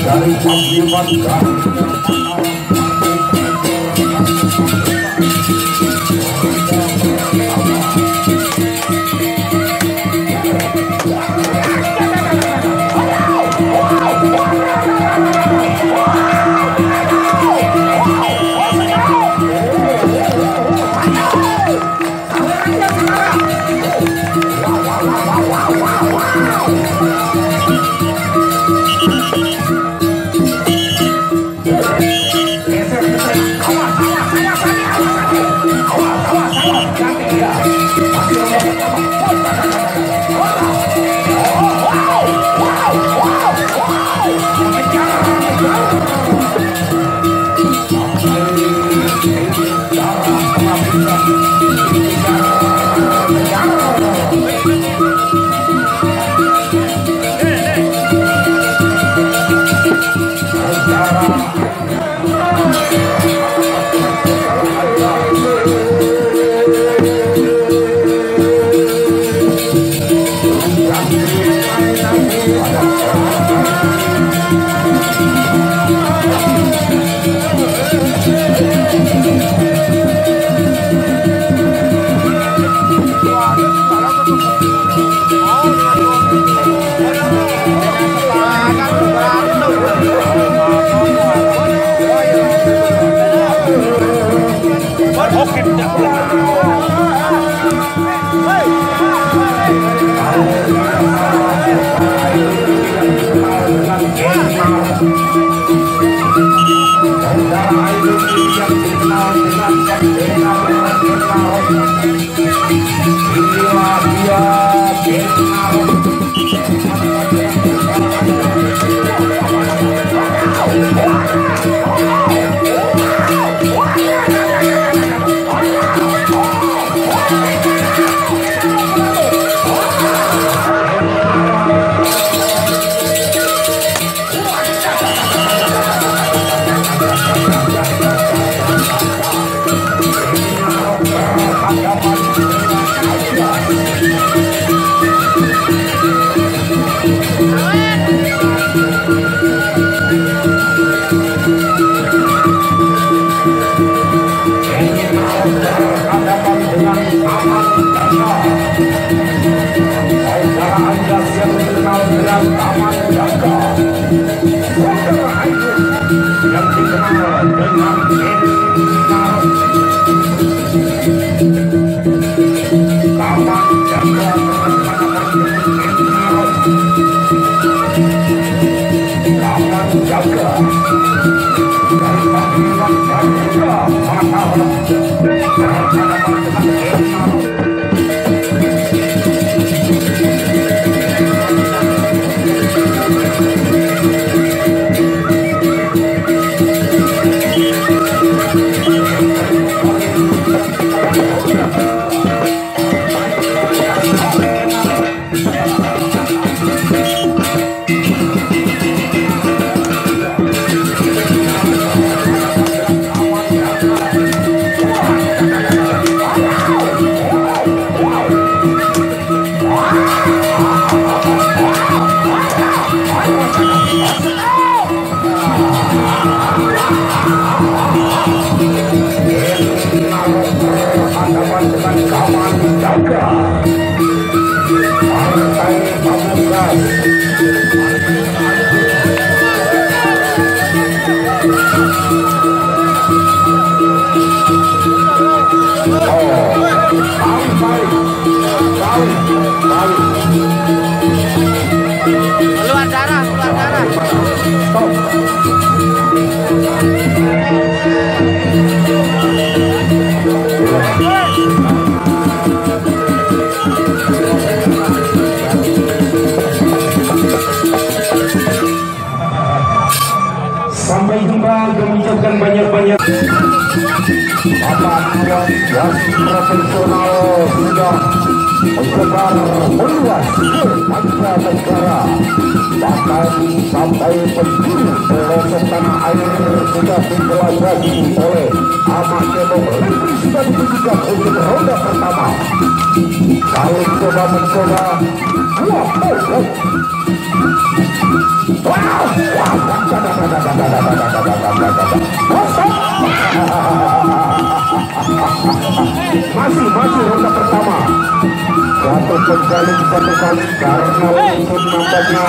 dari Pabriman sampai jumpa, kami ucapkan banyak-banyak Bapak yang profesional sudah menyebar meluas ke mancanegara, bahkan sampai penjuru pelosok tanah air sudah dijelajahi oleh amat cebong Inggris dan ditujukan untuk roda pertama. Kalau mencoba masih ronda pertama. Satu penjalin satu kali karena untuk nampaknya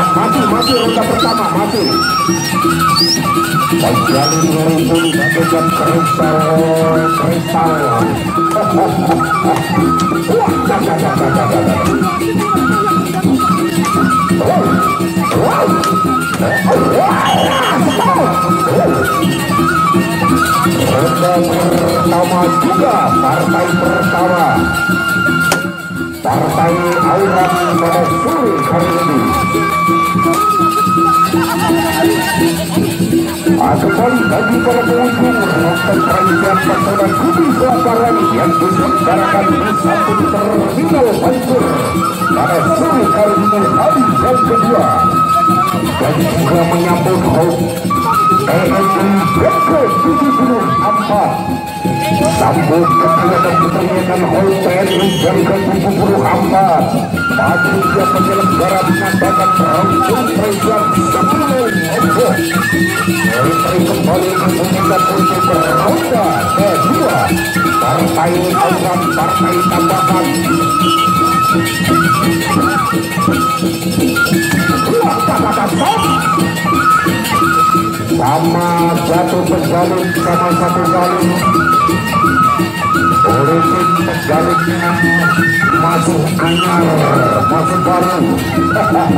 masih ronda pertama masih. Penjalin merumpun bagaikan kristal. Ronda pertama juga partai pertama, partai aurat pada sore hari ini. Kembali bagi para pengunjung nonton perayaan pesona Bumi Kelaparan yang diselenggarakan di satu terminal Bangkur pada sore hari ini hari yang kedua, dan juga menyambut TNI ke-74 sambut kegiatan perayaan HUT TNI yang ke-74. Panitia penyelenggara mengadakan langsung perayaan 10 Lombok. Mereka kembali menggunakan untuk ronda kedua, partai aurat partai tambahan. Sama jatuh penjalin sama satu kali. Politik penjalinnya masih anyar, masih baru. Partai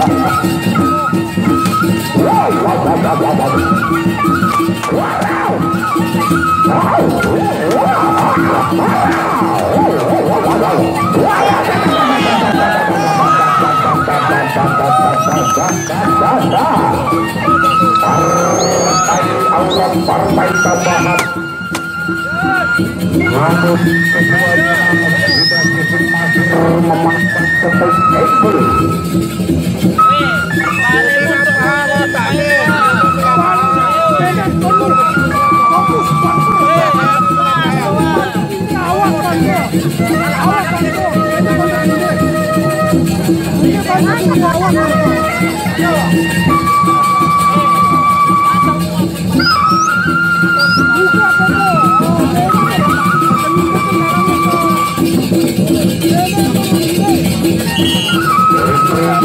aurat partai tambahan, namun keduanya sudah masih memasang sebaik embel.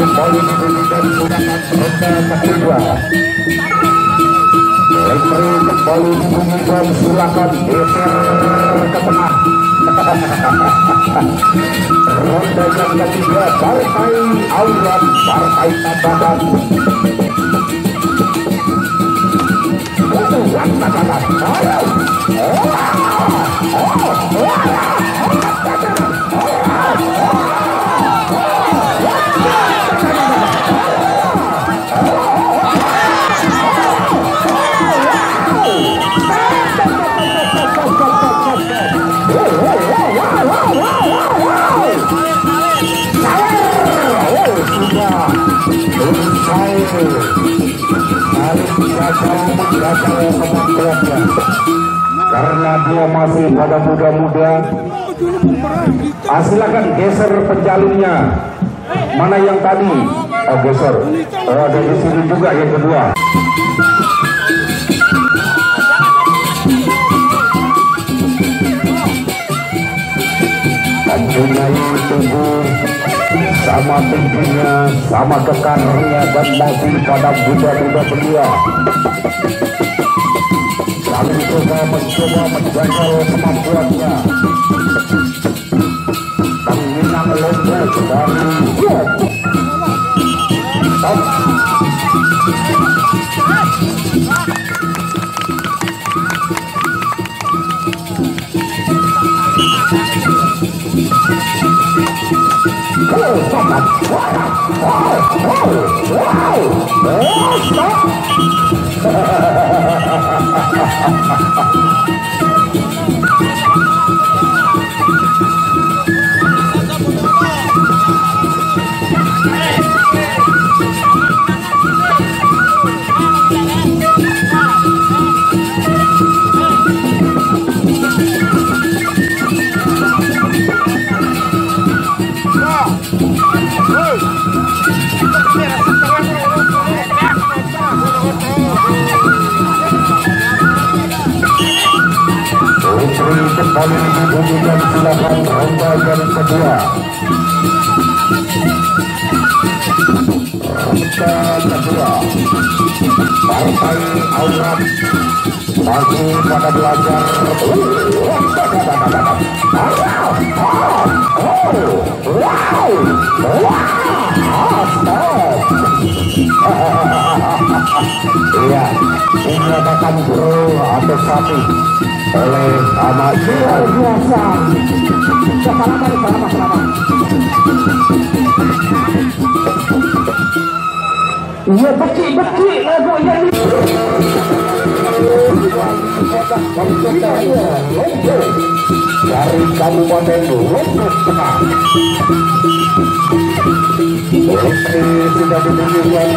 Kembali diberikan gunakan ronda kedua. Referee kembali dibunyikan, silakan geser ke tengah. Ronda yang ketiga, partai aurat partai tambahan. Karena dia masih pada muda-muda, silakan geser penjalinnya. Mana yang tadi? Oh, geser. Oh, ada di sini juga yang kedua. Mempunyai tubuh sama tingginya, sama kekarnya, dan masih pada muda-muda belia. Lalu mencoba menjangkau kemampuannya. Penginang Lombok dari Putri kembali dibunyikan silakan ronda yang kedua. Ronda kedua. Partai Aurat maju pada belajar. Iya, dinyatakan bro atau sapi oleh amat luar biasa. Selamat. Iya, beki lagu yang dari Kabupaten Lombok Tengah. Putri sudah ditunjukkan.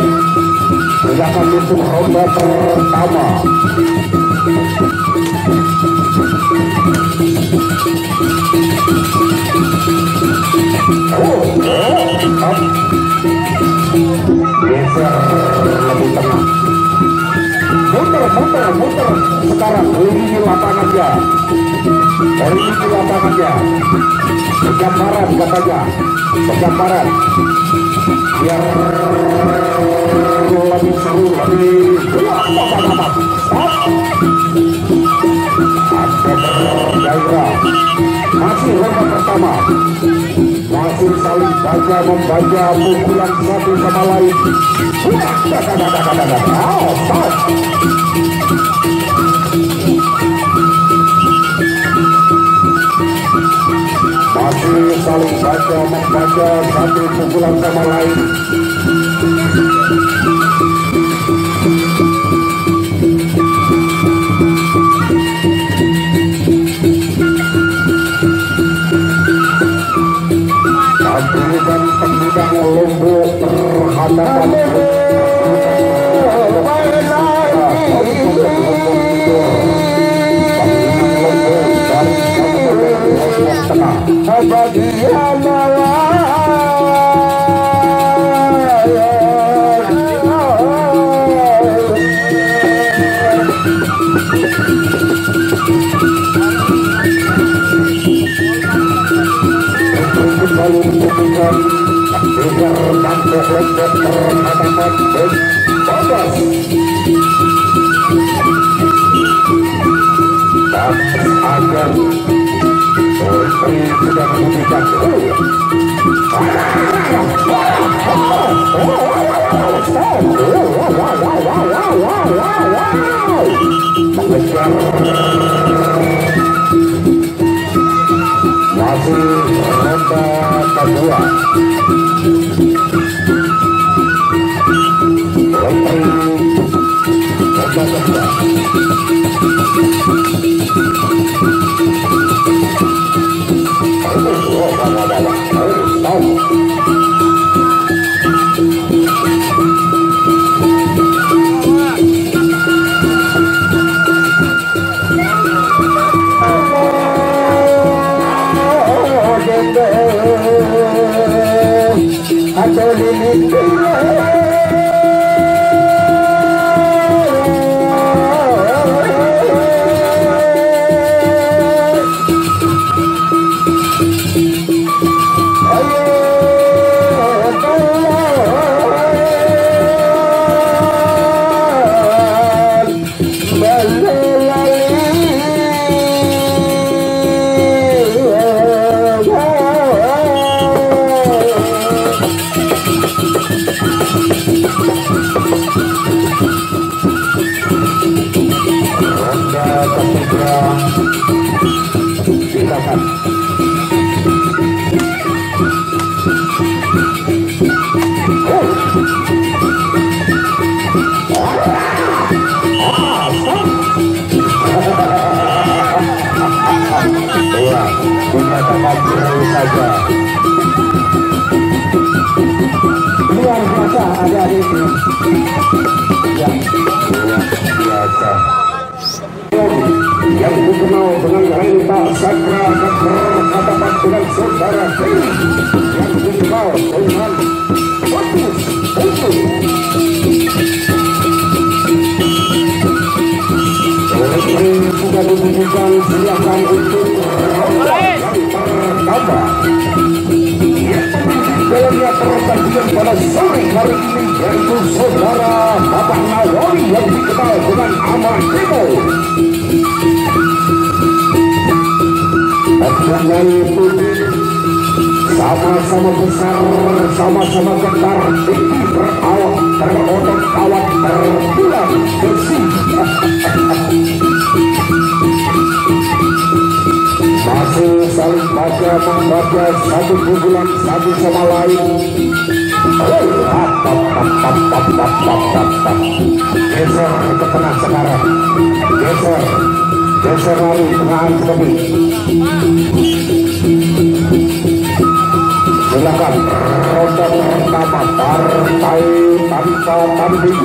Silakan untuk ronda pertama. Geser lebih tengah. Muter. Sekarang ini lapangannya. Gambaran katanya. Gambaran. Biar lebih seru, lebih gairah. Masih ronde pertama. Masih saling membaca pukulan satu sama lain. Masih saling membaca satu pukulan sama lain. Dan pembidang Lombok terhadap sudah memberikan masih ronda kedua. Luar biasa adik-adik yang luar biasa yang dikenal dengan renta sakra berhadapan dengan saudara yang dikenal dengan fokus bukan ditujukan silakan untuk ronda yang pertama. Dalamnya pertandingan pada sore hari ini yaitu saudara Bapak Nawali yang dikenal dengan Aman Timo. Dengan itu sama-sama besar, sama-sama getar, tinggi berawak, terotot kawat, tertulang besi. Masih saling membaca satu pukulan satu sama lain. Geser ke tengah sekarang. Geser lari tengahan seperti. Silakan ronda pertama partai tanpa tanding.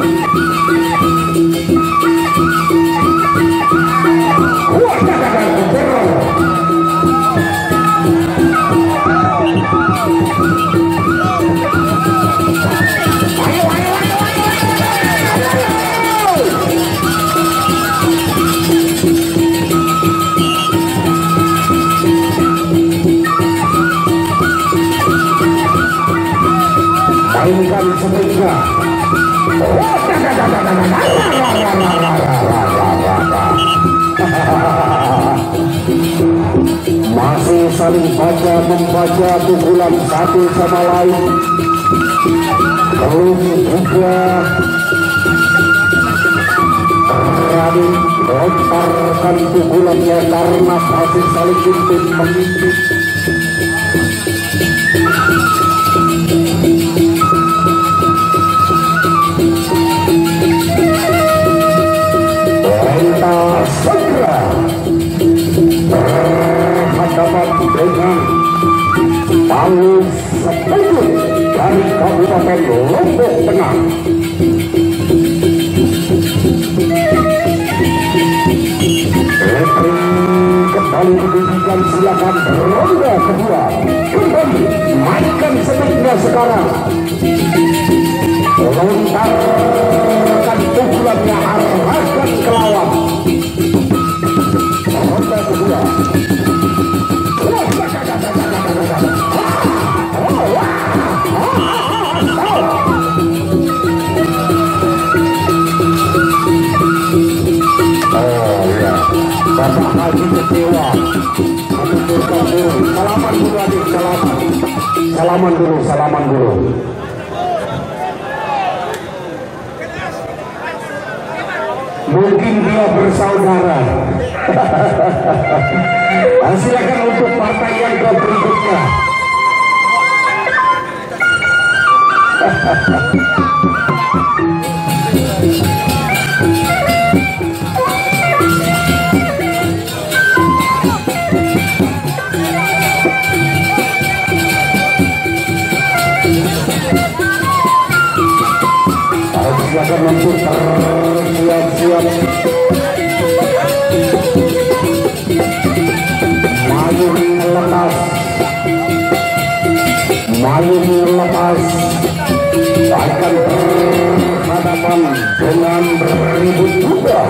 Mainkan semuanya. Masih saling membaca pukulan satu sama lain. Belum juga berani lontarkan pukulannya karena masih saling intip mengintip. Segera berhadapan dengan Palu Sepuluh dari Kabupaten Lombok Tengah. Referee kembali diberikan silakan ronda kedua. Kembali mainkan sebaiknya sekarang. Lontarkan pukulannya, arahkan ke lawan. Ronda kedua. Oh ya, Bapak Haji kecewa. Salaman dulu adik, salaman dulu. Mungkin dia bersaudara. Silakan untuk partai yang berikutnya. Silakan untuk siap-siap. Maju melepas akan berhadapan dengan beribut juga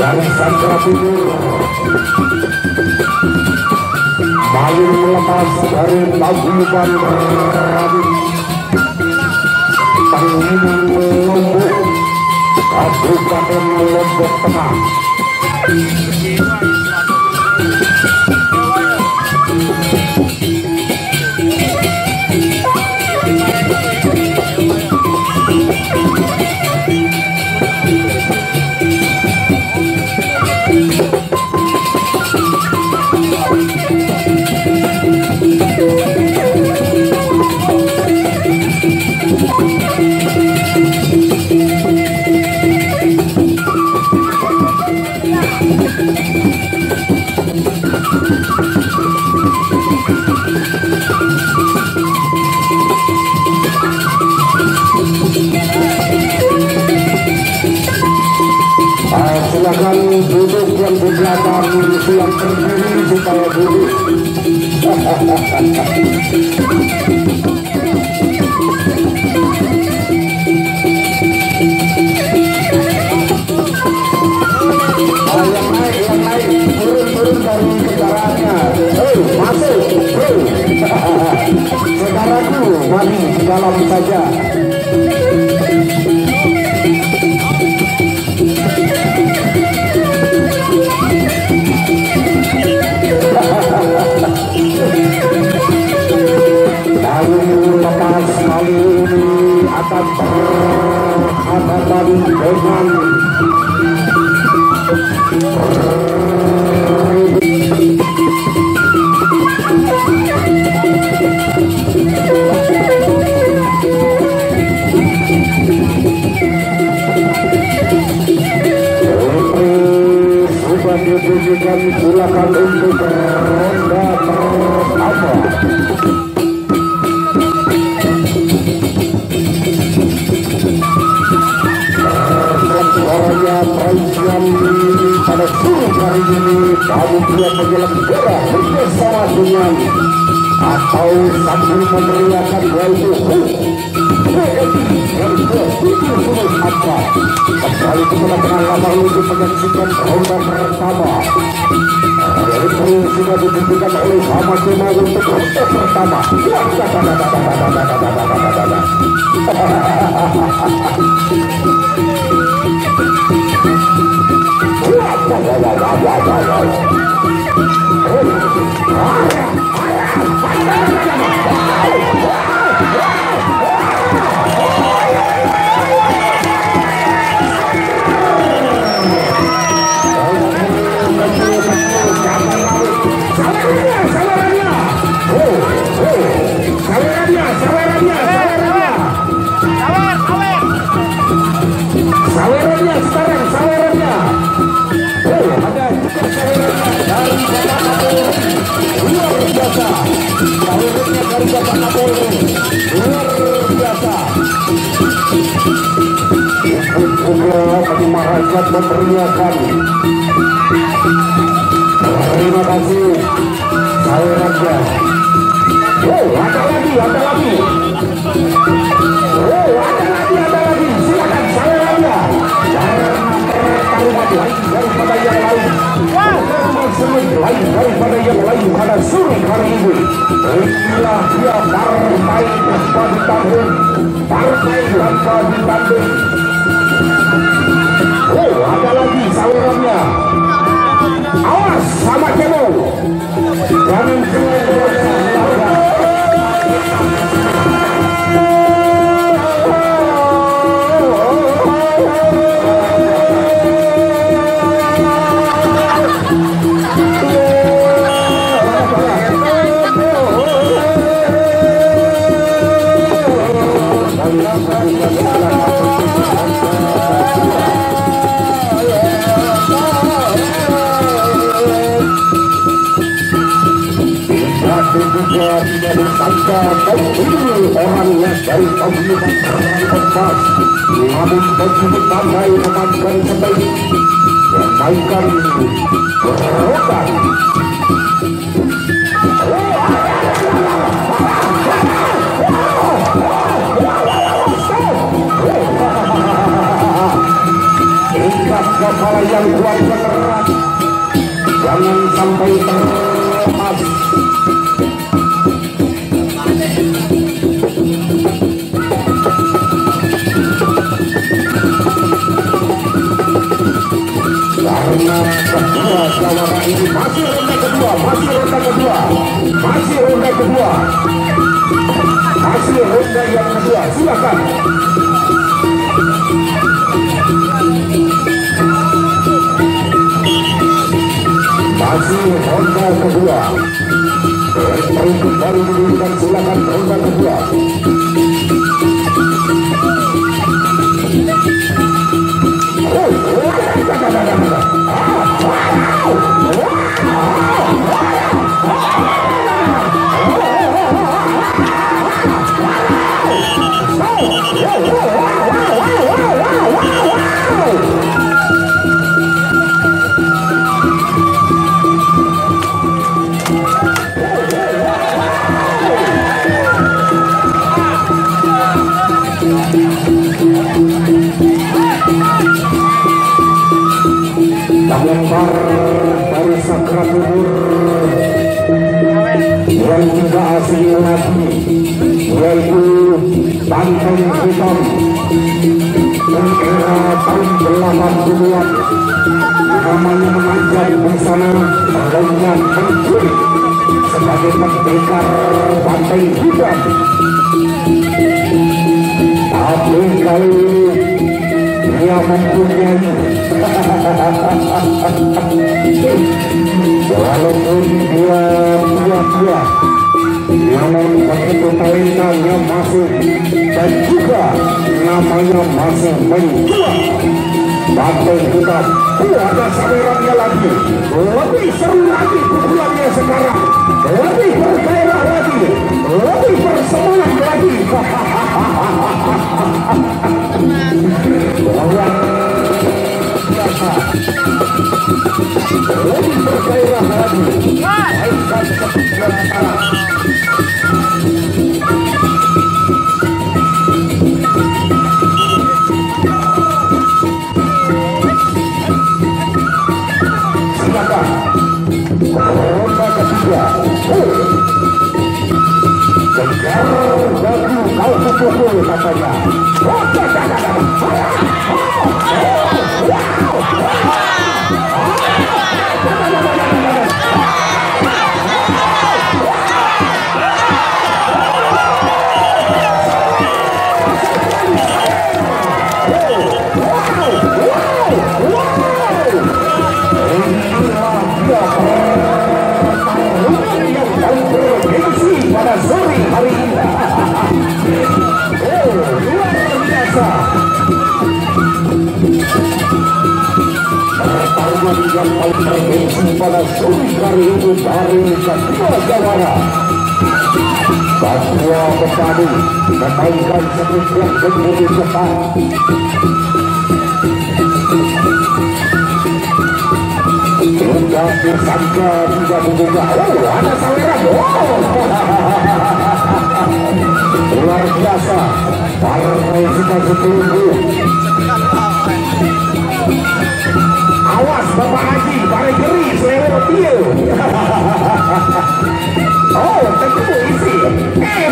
dari Sandra Timur. Maju melepas dari Paguyuban Radit Pangeran Lombok, Kabupaten Lombok Tengah. Silakan duduk yang di belakang, yang berdiri supaya duduk. Yang dari kendaraannya. Masuk, bro. Saudaraku, mari di dalam saja. Lalu lepas kali ini akan berhadapan dengan sudah diberikan silakan untuk ronda pertama. Suaranya Peresean pada sore hari ini kamu dia penyelenggara bersama dengan atau sambil meneriakan yaitu yang ke-70 apa kembali kita pengalaman untuk menyaksikan ronda pertama. Yaitu sudah diberikan oleh Mama Cema untuk ronda pertama. Masyarakat memeriahkan. Terima kasih sawerannya. Ada lagi. Ada lagi. Silakan sawerannya. Jangan terkalimat lain daripada yang lain. Lain daripada yang lain pada sore hari ini. Inilah dia partai tanpa ditanding. Partai tanpa ditanding. Ada lagi salurannya. Awas sama cebol. Jangan tidak disangka ini orangnya dari komunitas terlepas, namun begitu pandai memainkan sebaik, memainkan berobat. Ikat kepala yang kuat erat, jangan sampai terlepas. Karena kedua saudara ini masih ronda kedua, masih ronda yang kedua, silakan. Masih ronda kedua. Berikut baru diberikan, silakan ronda kedua. yang tidak asing lagi, yaitu Banteng Hitam era tahun 80-an. Namanya mengajar di sana dengan mencuri sebagai pendekar Banteng Hitam. Tapi kali dia mempunyai walaupun dia tua-tua, namun begitu talentanya masih dan juga namanya masih menjual. Banteng Hitam ada sawerannya lagi, lebih seru lagi pukulannya sekarang, lebih bergairah lagi, lebih bersemangat lagi. Luar biasa, lebih bergairah lagi. Mainkan seperti silakan. Ronda ketiga. Kejar baju kau pukul katanya. Pada sore hari ini, luar biasa. Pertarungan yang paling bergengsi pada sore hari ini dari kedua jawara. Kedua petani memainkan sebuah yang begitu cepat. Sudah disangka tidak dibuka. Ada saweran. Luar biasa. Partai kita setunggu. Awas Bapak Haji, pare geri selewat dia. Oh, tentu isi.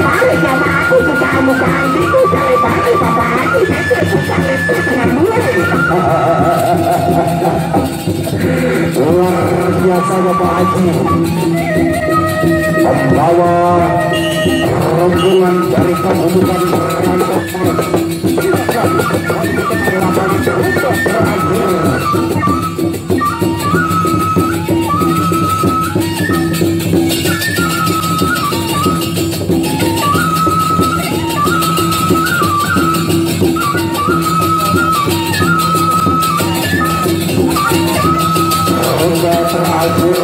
Mari sama aku juga kamu kandiku cari balik Bapak Haji. Saya suka itu dengan mulai. Luar biasa Bapak Haji, membawa rombongan dari kabupaten Lombok. Silakan lapangan sudah berakhir. Ronda terakhir,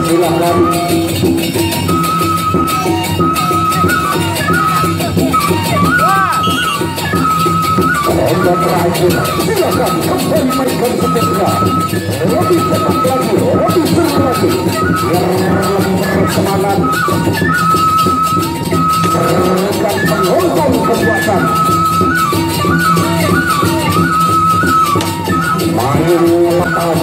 silakan. Ronda terakhir, silakan kembali mainkan sepeda. Lebih cepat lagi, lebih seru lagi, biar lebih bersemangat. Berikan penonton kekuatan. Main lepas.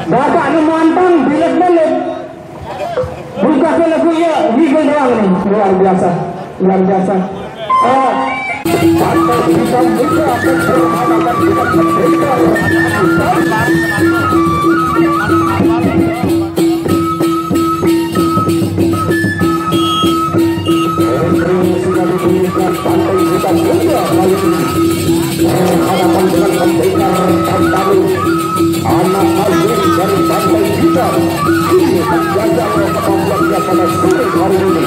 Bapak ni mantang bilet-bilet. Buka lagunya Wiggle doang nih. Luar biasa. Luar biasa. Pantai Hitam juga akan berhadapan dengan pendekar. Sudah diberikan Pantai Hitam juga kali ini berhadapan dengan pendekar Terbaru. Anak Azri dari Pantai Hitam ini menjajal kemampuannya pada sore hari ini.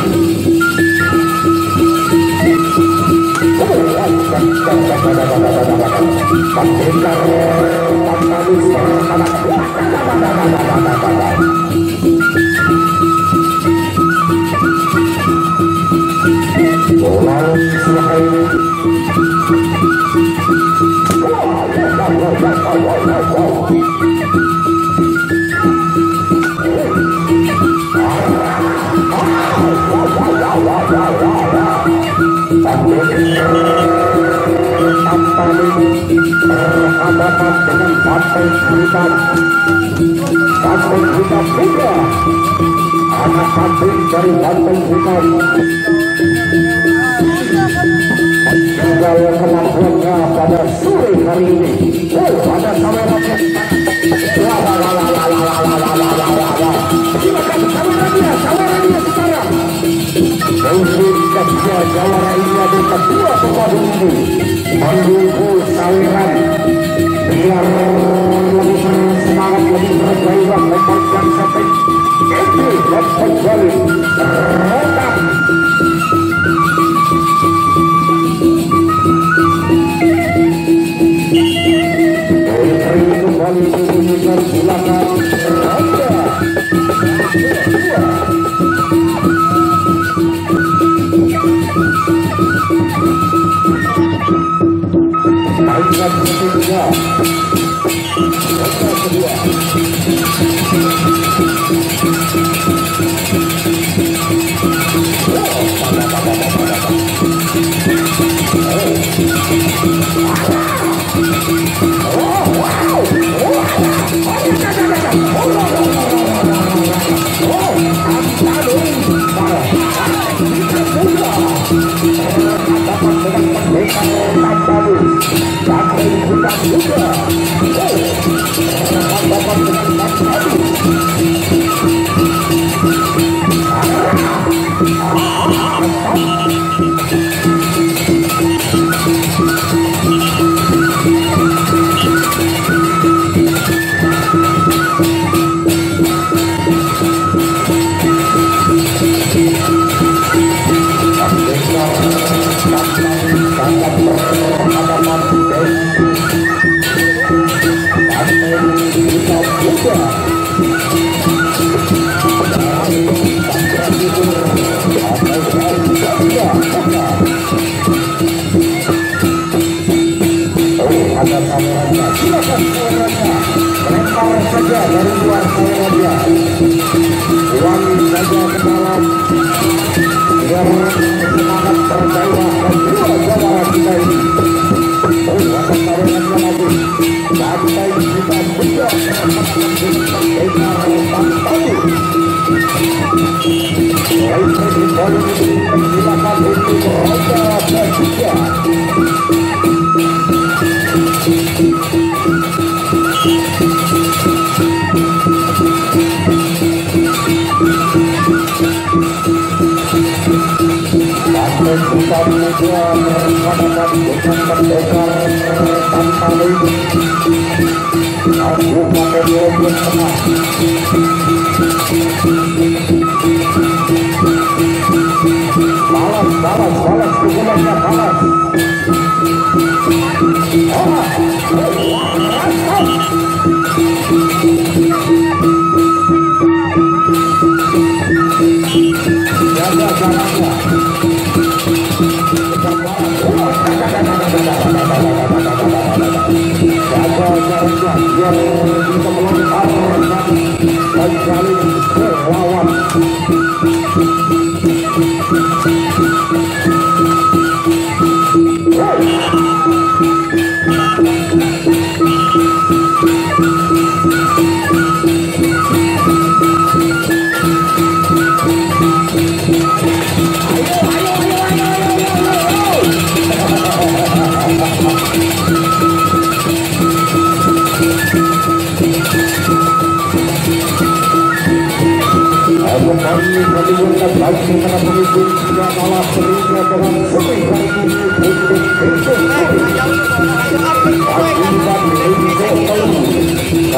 Anak kambing dari Banteng Hitam tinggal kemampuannya pada sore hari ini. Ada kameranya. Silakan kameranya sekarang. Mungkin kerja jawara ini ada kedua pemadu ini menunggu saweran biar lebih semangat, lebih bergairah, lepaskan sampai itu dan kembali rotan. Kembali menunjukkan silakan roda. Mainkan ketiga. Roda kedua.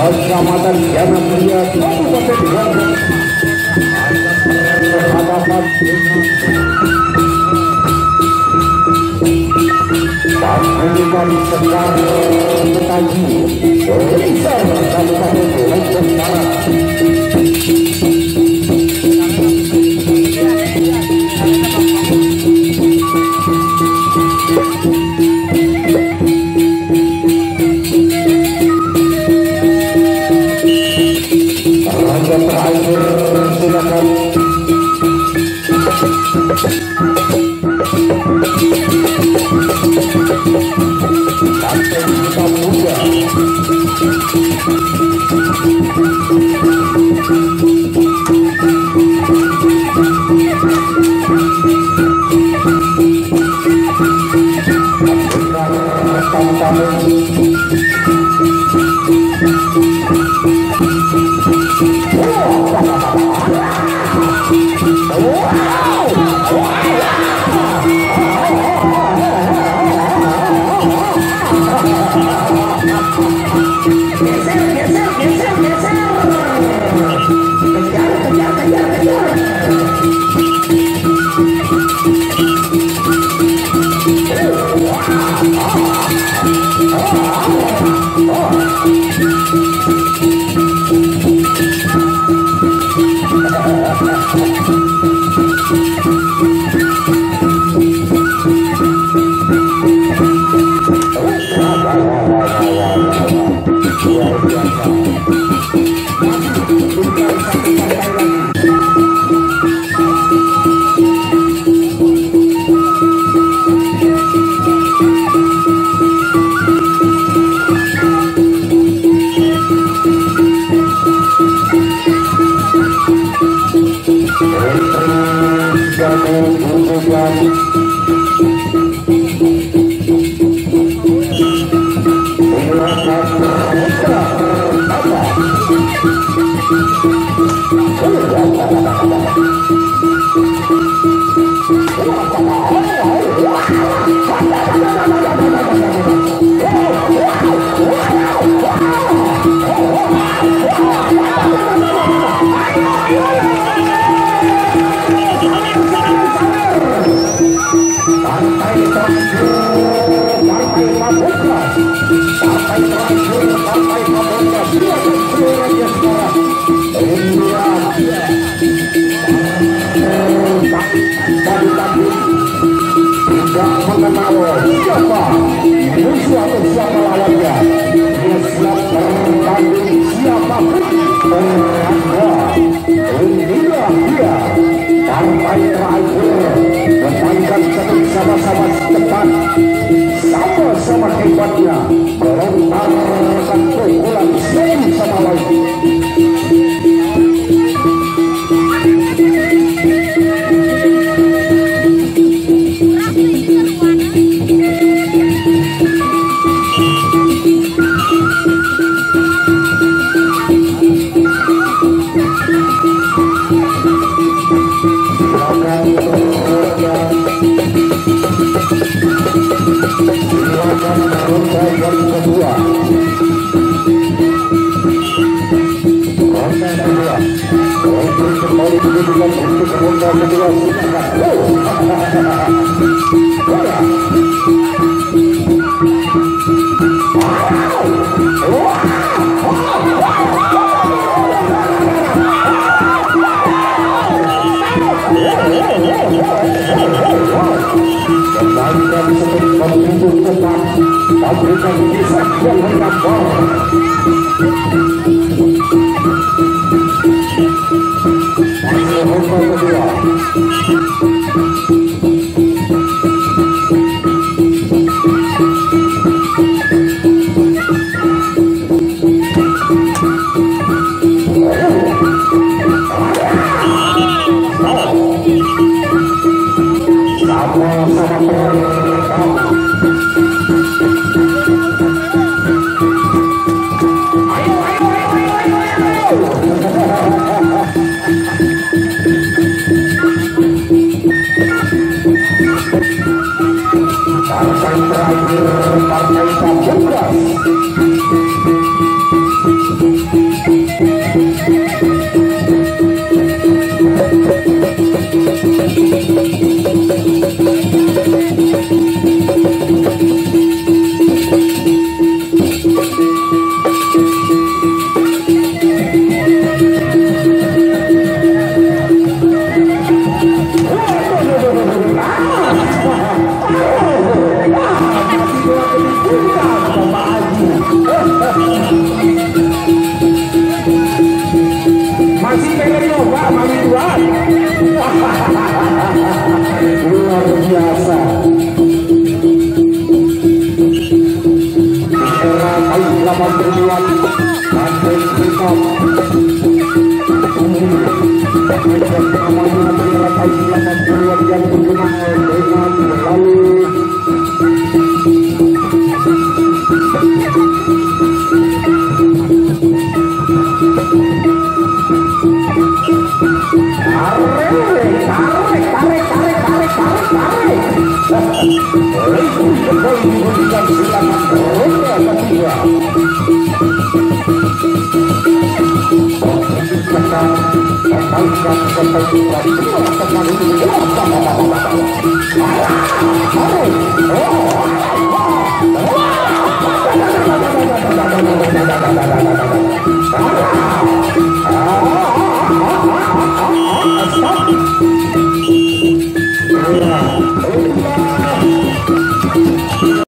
Kecamatan Jana Mulia, Kabupaten Garut. Hadapan Pangeran Sekar Haji lingsar Kabupaten Lombok Barat. Raja terakhir silakan. Kapten kita muda. Sama-sama hebatnya melontarkan pukulan satu sama lain. Yang kedua, ronda kedua, untuk kembali kedudukan untuk ronda kedua silakan. Kembalikan seperti membentuk tetap pabrikan kisah yang menambah. Masih ronda kedua. Ayo, ayo. masih pengen nyoba Mami Tuan. Luar biasa. Era tahun 80-an sampai Krikop. Namanya era tahun 80-an yang terkenal dengan melalui